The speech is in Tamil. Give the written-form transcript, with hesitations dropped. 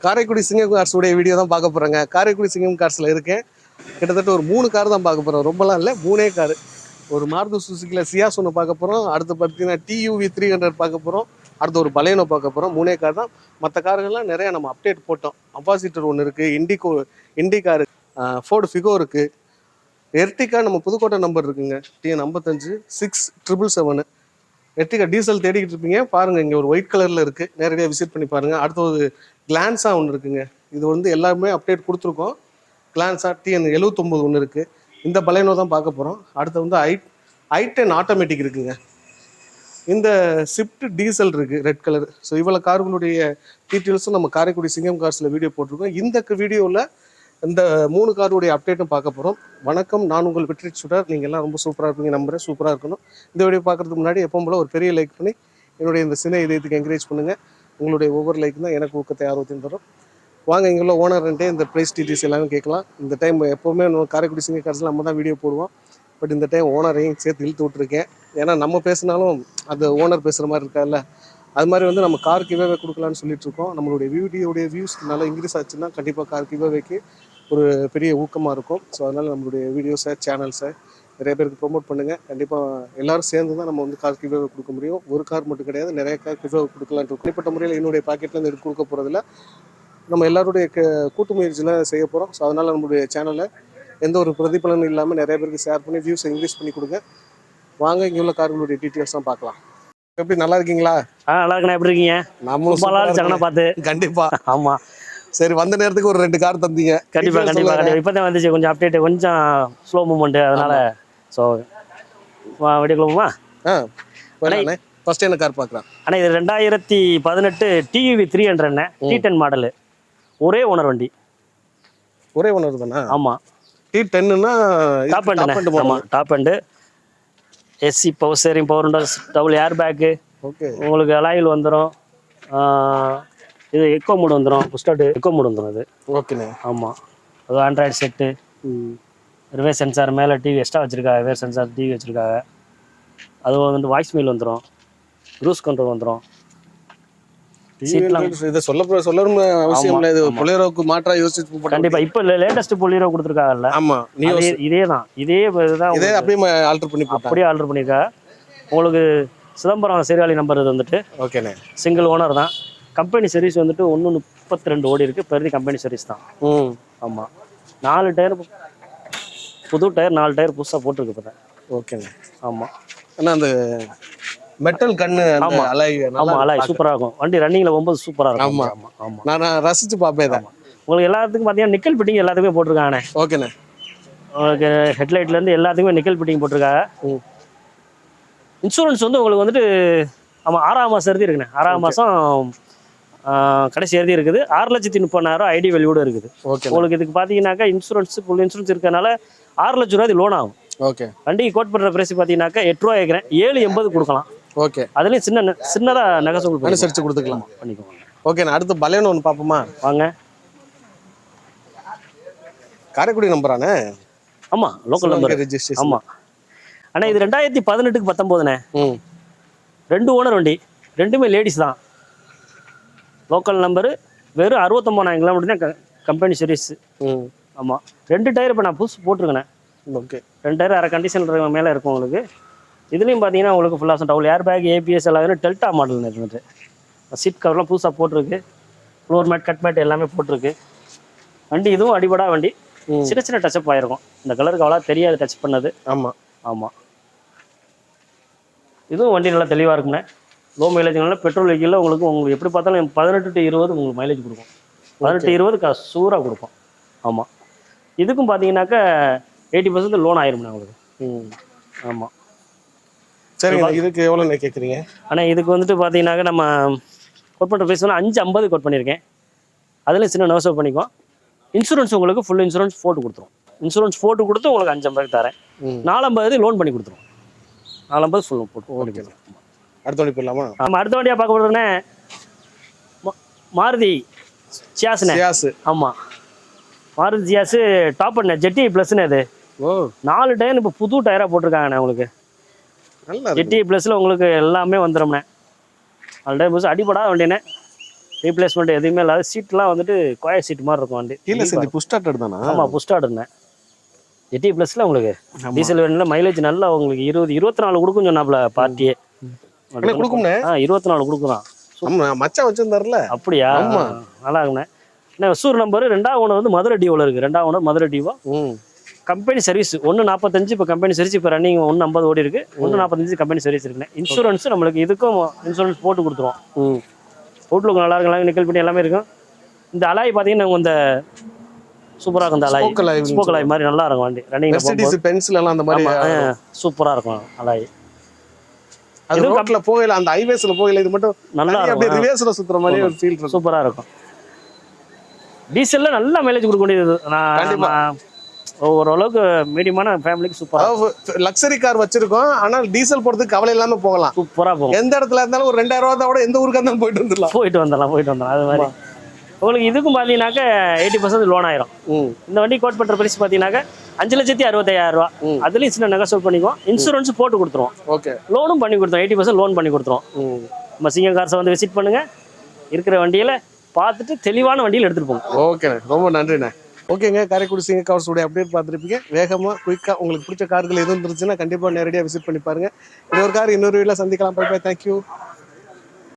காரைக்குடி சிங்கம் கார்ஸ் உடைய வீடியோ தான் பார்க்க போகிறேங்க. காரைக்குடி சிங்கம் கார்ஸில் இருக்கேன். கிட்டத்தட்ட ஒரு 3 கார் தான் பார்க்க போகிறோம். ரொம்பலாம் இல்லை, 3 கார். ஒரு மாருதி சுசுக்கியில் சியாஸ் ஒன்று பார்க்க போகிறோம். அடுத்து பார்த்தீங்கன்னா TUV 300 பார்க்க போகிறோம். அடுத்து ஒரு பலேனோ பார்க்க போகிறோம். 3 கார் தான். மற்ற கார்கள்லாம் நிறையா நம்ம அப்டேட் போட்டோம். அம்பாசிடர் ஒன்று இருக்குது, இண்டி காரு, ஃபோர்டு ஃபிகோ இருக்குது, எர்டிகா நம்ம புதுக்கோட்டை நம்பர் இருக்குங்க, TN 55 6777. எர்டிகா டீசல் தேடிக்கிட்டு இருப்பீங்க பாருங்கள், இங்கே ஒரு ஒயிட் கலரில் இருக்குது, நேரடியாக விசிட் பண்ணி பாருங்கள். அடுத்து ஒரு கிளான்ஸாக ஒன்று இருக்குங்க. இது வந்து எல்லாருமே அப்டேட் கொடுத்துருக்கோம். கிளான்ஸாக TN 79 ஒன்று இருக்குது. இந்த பலேனோ தான் பார்க்க போகிறோம். அடுத்து வந்து i10 ஆட்டோமேட்டிக் இருக்குங்க. இந்த ஸ்விஃப்ட் டீசல் இருக்குது, ரெட் கலர். ஸோ இவ்வளோ கார்களுடைய டீட்டெயில்ஸும் நம்ம காரைக்குடி சிங்கம் கார்ஸில் வீடியோ போட்டிருக்கோம். இந்த வீடியோவில் இந்த 3 காருடைய அப்டேட்டும் பார்க்க போகிறோம். வணக்கம், நான் உங்கள் வெற்றி சுடர். நீங்கள் எல்லாம் ரொம்ப சூப்பராக இருப்பீங்க நம்புறேன். சூப்பராக இருக்கணும். இந்த வீடியோ பார்க்குறதுக்கு முன்னாடி எப்பவும் போல ஒரு பெரிய லைக் பண்ணி என்னுடைய இந்த சின்ன இதயத்துக்கு என்கரேஜ் பண்ணுங்கள். உங்களுடைய ஒவ்வொரு லைக் தான் எனக்கு ஊக்கத்தை ஆர்வத்தையும் தரும். வாங்க, இங்கே உள்ள ஓனர்ன்ட்டே இந்த ப்ரைஸ் டீட்டெயில்ஸ் எல்லாமே கேட்கலாம். இந்த டைம் எப்போவுமே காரைக்குடி சிங்க கார்ஸில் நம்ம தான் வீடியோ போடுவோம். பட் இந்த டைம் ஓனரையும் சேர்த்து இழுத்து விட்டுருக்கேன். ஏன்னா நம்ம பேசினாலும் அது ஓனர் பேசுகிற மாதிரி இருக்காதுல்ல. அது மாதிரி வந்து நம்ம கார் கிவ்அவே கொடுக்கலான்னு சொல்லிட்டு இருக்கோம். நம்மளுடைய வீடியோடைய வியூஸ் நல்லா இன்க்ரீஸ் ஆச்சுன்னா கண்டிப்பாக கார் கிவ்அவேக்கு ஒரு பெரிய ஊக்கமாக இருக்கும். ஸோ அதனால் நம்மளுடைய வீடியோஸை சேனல்ஸை நிறைய பேருக்கு ப்ரொமோட் பண்ணுங்கள். கண்டிப்பாக எல்லோரும் சேர்ந்து தான் நம்ம வந்து கார் கிவ்அவே கொடுக்க முடியும். ஒரு கார் மட்டும் கிடையாது, நிறைய கார் கிவ்அவே கொடுக்கலான்ட்டு தனிப்பட்ட முறையில் என்னுடைய பாக்கெட்லேருந்து எடுத்து கொடுக்க போகிறதில்ல. நம்ம எல்லாருடைய கூட்டு முயற்சியில் செய்ய போகிறோம். ஸோ அதனால் நம்மளுடைய சேனலை எந்த ஒரு பிரதிபலனும் இல்லாமல் நிறைய பேருக்கு ஷேர் பண்ணி வியூஸை இன்க்ரீஸ் பண்ணி கொடுங்க. வாங்க, இங்கே உள்ள கார்களுடைய டீட்டெயில்ஸ் தான் பார்க்கலாம். எப்படி நல்லா இருக்கீங்களா? நல்லா இருக்கேன். எப்படி இருக்கீங்க? நம்மளும் பார்த்து கண்டிப்பாக. ஆமாம், சரி, வந்த நேரத்துக்கு ஒரு 2 கார் தந்தீங்க. கண்டிப்பாக இப்போ தான் வந்துச்சு. கொஞ்சம் அப்டேட், கொஞ்சம் ஸ்லோ மூமெண்ட்டு, அதனால. ஸோ வீடியோக்குள்ளமா ஃபர்ஸ்ட் என்ன கார் பார்க்கலாம்? ஆனால் இது 2018 TUV 300 T10 மாடலு. ஒரே ஓனர் வண்டி. ஒரே ஓனர் தானே? ஆமாம். T10ன்னா டாப் அண்ட். ஆமாம், top end. SC power steering, power windows, double air bag. Okay. உங்களுக்கு அலாயில் வந்துடும். இது எக்கோ மூடு வந்துடும். புஷ்டாட்டு எக்கோ மூடு வந்துடும் இது. ஓகேண்ணே. ஆமாம், அது ஆண்ட்ராய்டு செட்டு. ரிவர்ஸ் சென்சார், மேலே டிவி எக்ஸ்ட்ரா வச்சுருக்காங்க. ரிவர்ஸ் சென்சார் டிவி வச்சுருக்காங்க. அது வந்து வாய்ஸ் மெயில் வந்துடும். க்ரூஸ் கண்ட்ரோல் வந்துடும். இதை சொல்லணும் அவசியம் இல்லை. இது பொலேரோவுக்கு மாற்றா யோசிச்சு கண்டிப்பாக. இப்போ லேட்டஸ்ட் பொலேரோ கொடுத்துருக்காங்கல்ல. ஆமாம், இதே தான். இதே அப்படியே ஆல்டர் பண்ணி அப்படியே ஆல்டர் பண்ணியிருக்கா. உங்களுக்கு சிதம்பரம் சீர்காழி நம்பர் இது வந்துட்டு. ஓகேண்ணே. சிங்கிள் ஓனர் தான். கம்பெனி சர்வீஸ் வந்துட்டு 132 ஓடி இருக்குது. பெருதி கம்பெனி சர்வீஸ் தான். ஆமாம். 4 டயர் புது டயர், 4 டயர் புதுசாக போட்டிருக்கு இப்போ தான். ஓகேண்ணே. ஆமாம். ஆனால் அந்த மெட்டல் கண்ணு, ஆமாம், அலாய் சூப்பராக இருக்கும். வண்டி ரன்னிங்கில் போகும்போது சூப்பராக இருக்கும். ஆமாம் ஆமாம் ஆமாம், நான் ரசித்து பார்ப்பேன் தான். உங்களுக்கு எல்லாத்துக்கும் பார்த்தீங்கன்னா நிக்கல் ஃபிட்டிங் எல்லாத்துக்குமே போட்டிருக்காங்கண்ணே. ஓகேண்ணே. உங்களுக்கு ஹெட்லைட்லேருந்து எல்லாத்துக்குமே நிக்கல் ஃபிட்டிங் போட்டிருக்காங்க. இன்சூரன்ஸ் வந்து உங்களுக்கு வந்துட்டு ஆமாம் 6ஆம் மாதம் எழுதி இருக்குண்ணே. 6ஆம் மாதம் கடைசி எழுதி இருக்குது. 6,30,000 ஐடி வேல்யூட இருக்குது. ஓகே. உங்களுக்கு இதுக்கு பார்த்தீங்கன்னாக்கா ஃபுல் இன்சூரன்ஸ் இருக்கிறதுனால 6 லட்ச ரூபா லோன் ஆகும். ஓகே. வண்டிக்கு கோட் பண்ணுற பிரைஸ் பார்த்தீங்கன்னாக்கா 8 ரூபா கேட்குறேன். 7,80 கொடுக்கலாம். ஓகே. அதுலேயும் சின்னதாக நெகசபிள் அனுசரித்து கொடுத்துக்கலாம். பண்ணிக்கோங்க. ஓகேண்ணா. அடுத்து பலேனோ ஒன்று பார்ப்போமா? வாங்க. காரைக்குடி நம்பரானே? ஆமாம், லோக்கல் நம்பர் ரெஜிஸ்ட்ரேஷன். ஆமாம். ஆனால் இது 2018க்கு 19ண்ணே. 2 ஓனர் வண்டி, 2மே லேடிஸ் தான். Local number. வெறும் 69,000 கிலோமீட்டர் தான் கம்பெனி சர்வீஸ். ஆமாம். 2 டயர் இப்போ நான் புதுசு போட்டிருக்கேண்ணே. ஓகே. 2 டயர் அரை கண்டிஷன் மேலே இருக்கும் உங்களுக்கு. இதுலேயும் பார்த்தீங்கன்னா உங்களுக்கு full option, double air bag, ABS எல்லாமே டெல்டா மாடல் இருந்துட்டு. சீட் கவர்லாம் புதுசாக போட்டிருக்கு. ஃப்ளோர் மேட், கட் மேட் எல்லாமே போட்டிருக்கு. வண்டி இதுவும் அடிபடா வண்டி. சின்ன சின்ன டச்சப் ஆகிருக்கும். இந்த கலருக்கு அவ்வளோ தெரியாது டச் பண்ணது. ஆமாம் ஆமாம். இதுவும் வண்டி நல்லா தெளிவாக இருக்குண்ணே. லோ மைலேஜ்னால பெட்ரோல் வெஹிக்கிளில் உங்களுக்கு எப்படி பார்த்தாலும் 18 to 20 உங்களுக்கு மைலேஜ் கொடுக்கும். 18-20 சூறாக கொடுக்கும். ஆமாம். இதுக்கும் பார்த்தீங்கன்னாக்கா 80% லோன் ஆயிரும்ண்ணே உங்களுக்கு. ஆமாம். சரி, இதுக்கு எவ்வளோ கேட்குறீங்க? ஆனால் இதுக்கு வந்துட்டு பார்த்தீங்கன்னாக்கா நம்ம கோட் பண்ணுற ப்ரைஸ் 5,50 கோட் பண்ணியிருக்கேன். அதில் சின்ன நோசப் பண்ணிக்குவோம். இன்சூரன்ஸ் உங்களுக்கு ஃபுல் இன்சூரன்ஸ் போட்டு கொடுத்துரும். இன்சூரன்ஸ் போட்டு கொடுத்து உங்களுக்கு 5,50 தரேன். 4,50 லோன் பண்ணி கொடுத்துருவோம். 4,50 ஃபுல் போட்டு. ஓகே. அடுத்த வண்டி போயிடலாமா? நம்ம அடுத்த வண்டியாக பார்க்க போகிறதுனே மாருதி சியாஸ்ண்ணே. ஆமாம், மாருதி சியாஸ் டாப் அண்ட் ஜெட்டி ப்ளஸ்ன்னு. அது 4 டயர் இப்போ புது டயராக போட்டிருக்காங்கண்ணே. உங்களுக்கு ஜெட்டி ப்ளஸில் உங்களுக்கு எல்லாமே வந்துடும்ண்ணே. 4 டயர் புதுசு அடிபடாத வண்டிண்ணே. ரீப்ளேஸ்மெண்ட் எதுவுமே இல்லாத சீட்லாம் வந்துட்டு கோயர் சீட் மாதிரி இருக்கும் வண்டி. கீழே செஞ்சு புஷ் ஸ்டார்டர் தானா? ஆமாம், புஷ் ஸ்டார்டர்ண்ணே. 80+ல உங்களுக்கு டீசல் வேணும்ல, மைலேஜ் நல்லா உங்களுக்கு 20-24 கொடுக்கும் சொன்னாப்ல பார்ட்டியே. கொடுக்கும்ண்ணே. 24 கொடுக்குறான். மச்சான் வச்சிருந்தாருல. அப்படியா? நல்லா இருக்குண்ணே. ஒசூர் நம்பர் 2வது ஓனர் வந்து மதுரை டிவோல இருக்கு. 2வது owner Madurai Divo. Company service 145 இப்போ கம்பெனி சர்வீஸ் இப்போ ரன்னிங் 150 ஓடி இருக்கு. 145 கம்பெனி சர்வீஸ் இருக்குண்ணே. இன்சூரன்ஸ் நம்மளுக்கு இதுக்கும் இன்சூரன்ஸ் போட்டு கொடுத்துருவோம். அவுட்லுக் நல்லா இருக்கும், நிக்கல் பண்ணி எல்லாமே இருக்கும். இந்த அலாய் பார்த்தீங்கன்னா இந்த சூப்பராக இருக்கும். இந்த அலாய் ஸ்போக் அலாய் மாதிரி நல்லா இருக்கும் வண்டி. ரன்னிங் பென்சில் எல்லாம் அந்த மாதிரி சூப்பராக இருக்கும் அலாய். அது ரோட்ல போகல, அந்த ஹைவேஸ்ல போகல, இது மட்டும் நல்லா அப்படியே ரிவர்ஸ்ல சுத்துற மாதிரி ஒரு ஃபீல் இருக்கும். சூப்பரா இருக்கும். டீசல்ல நல்ல மைலேஜ் கொடுக்க வேண்டியது. நான் ஓரளவுக்கு மீடியமான ஃபேமிலிக்கு சூப்பரா. லக்ஸரி கார் வச்சிருக்கோம், ஆனால் டீசல் போறதுக்கு கவலை இல்லாம போகலாம். சூப்பரா போகும். எந்த இடத்துல இருந்தாலும் ஒரு 2000 ரூபா கூட எந்த ஊருக்கு இருந்தாலும் போயிட்டு வந்துடலாம். அது மாதிரி உங்களுக்கு இதுக்கும் பார்த்தீங்கன்னாக்க 80% லோன் ஆயிரும். இந்த வண்டி கோட் பண்ற பிரைஸ் பார்த்தீங்கன்னாக்க 5,65,000 ரூபா. அதுலயும் சின்ன நெகோசியேட் பண்ணிக்குவோம். இன்சூரன்ஸ் போட்டு கொடுத்துருவோம். ஓகே, லோனும் பண்ணி கொடுத்துருவோம். 80% லோன் பண்ணி கொடுத்துருவோம். நம்ம சிங்கம் கார்ஸை வந்து விசிட் பண்ணுங்க. இருக்கிற வண்டியில பார்த்துட்டு தெளிவான வண்டியில் எடுத்துட்டு போங்க. ஓகேண்ணே, ரொம்ப நன்றிண்ணே. ஓகேங்க, காரைக்குடி சிங்க கார்ஸோட அப்டேட் பார்த்துருப்பீங்க. வேகமாக குயிக்காக உங்களுக்கு பிடிச்ச கார்கள் எதுவும் இருந்துச்சுன்னா கண்டிப்பாக நேரடியாக விசிட் பண்ணி பாருங்க. இன்னொரு கார் இன்னொரு வீட்டில் சந்திக்கலாம். Bye bye, thank you.